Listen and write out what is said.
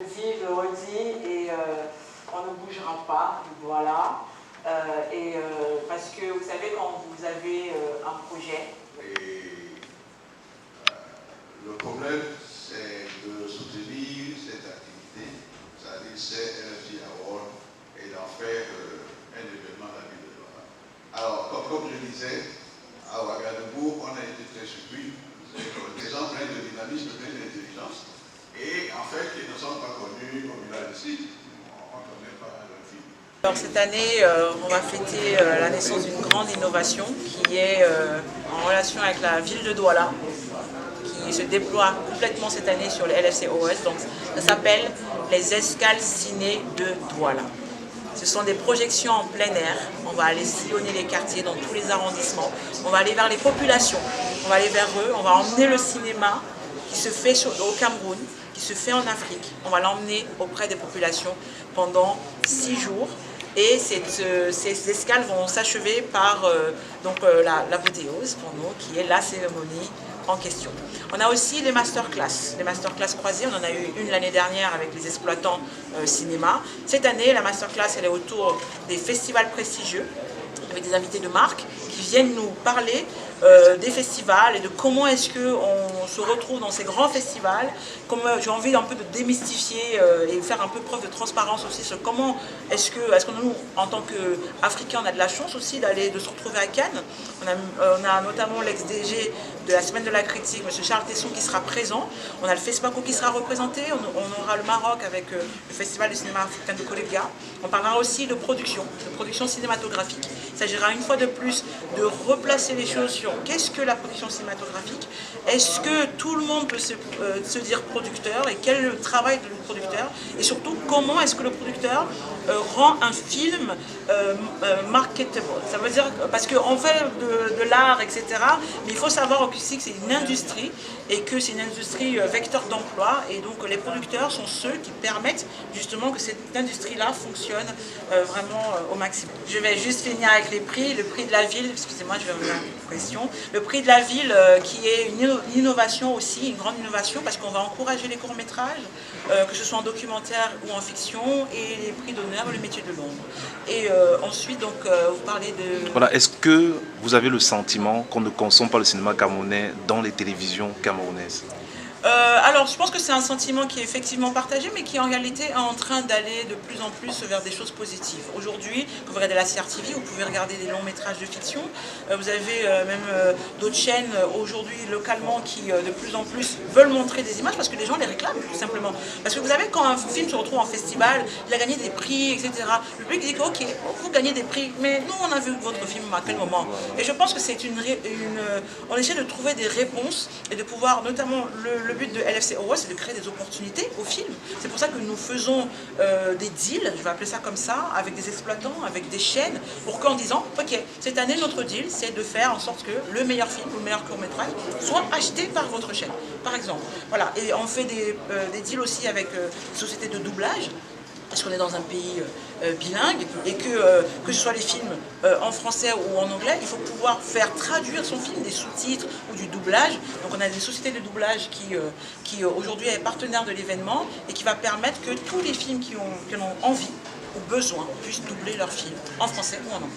Je le redis, et on ne bougera pas, voilà. Parce que vous savez, quand vous avez un projet. Le problème, c'est de soutenir cette activité, c'est-à-dire c'est LFG Award, et d'en faire un événement à la ville de Douala. Alors, comme je disais, à Ouagadougou, on a été très surpris. Les gens pleins de dynamisme, pleins d'intelligence, et en fait, ils ne sont pas connus au village ici. On ne connaît pas leur film. Alors cette année, on va fêter la naissance d'une grande innovation qui est en relation avec la ville de Douala, qui se déploie complètement cette année sur le LFC-OS. Donc ça s'appelle les escales ciné de Douala. Ce sont des projections en plein air. On va aller sillonner les quartiers dans tous les arrondissements. On va aller vers les populations. On va aller vers eux. On va emmener le cinéma qui se fait au Cameroun, qui se fait en Afrique. On va l'emmener auprès des populations pendant 6 jours. Et ces escales vont s'achever par l'apothéose pour nous, qui est la cérémonie en question. On a aussi les masterclass croisées. On en a eu une l'année dernière avec les exploitants cinéma. Cette année, la masterclass, elle est autour des festivals prestigieux, avec des invités de marque qui viennent nous parler des festivals et de comment est-ce qu'on se retrouve dans ces grands festivals. J'ai envie un peu de démystifier et faire un peu preuve de transparence aussi sur comment est-ce que nous, en tant qu'Africains, on a de la chance aussi de se retrouver à Cannes. On a notamment l'ex-DG de la Semaine de la Critique, M. Charles Tesson, qui sera présent. On a le FESPACO qui sera représenté. On aura le Maroc avec le Festival du cinéma africain de Kolebia. On parlera aussi de production cinématographique. Il s'agira une fois de plus de replacer les choses sur qu'est-ce que la production cinématographique, est-ce que tout le monde peut se dire producteur et quel est le travail de producteur, et surtout comment est-ce que le producteur rend un film marketable. Ça veut dire, parce qu'on fait de l'art, etc., mais il faut savoir aussi que c'est une industrie et que c'est une industrie vecteur d'emploi, et donc les producteurs sont ceux qui permettent justement que cette industrie-là fonctionne vraiment au maximum. Je vais juste finir avec les prix. Le prix de la ville, excusez-moi, je vais revenir à une question. Le prix de la ville qui est une innovation aussi, une grande innovation, parce qu'on va encourager les courts-métrages, que ce soit en documentaire ou en fiction, et les prix d'honneur, le métier de l'ombre. Et ensuite, donc, vous parlez de... Voilà, est-ce que vous avez le sentiment qu'on ne consomme pas le cinéma camerounais dans les télévisions camerounaises ? Alors, je pense que c'est un sentiment qui est effectivement partagé, mais qui est en réalité en train d'aller de plus en plus vers des choses positives. Aujourd'hui, vous regardez la CRTV, vous pouvez regarder des longs métrages de fiction. Vous avez même d'autres chaînes aujourd'hui localement qui de plus en plus veulent montrer des images parce que les gens les réclament tout simplement. Parce que vous savez, quand un film se retrouve en festival, il a gagné des prix, etc. Le public dit que, ok, vous gagnez des prix, mais nous on a vu votre film à quel moment. Et je pense que c'est on essaie de trouver des réponses et de pouvoir, notamment le but de LFC-OS, c'est de créer des opportunités au film. C'est pour ça que nous faisons des deals, je vais appeler ça comme ça, avec des exploitants, avec des chaînes, pour qu'en disant, ok, cette année notre deal, c'est de faire en sorte que le meilleur film ou le meilleur court-métrage soit acheté par votre chaîne, par exemple. Voilà, et on fait des deals aussi avec des sociétés de doublage, parce qu'on est dans un pays bilingue, et que ce soit les films en français ou en anglais, il faut pouvoir faire traduire son film, des sous-titres ou du doublage. Donc on a des sociétés de doublage qui aujourd'hui est partenaire de l'événement, et qui va permettre que tous les films qui en ont envie ou besoin puissent doubler leurs films en français ou en anglais.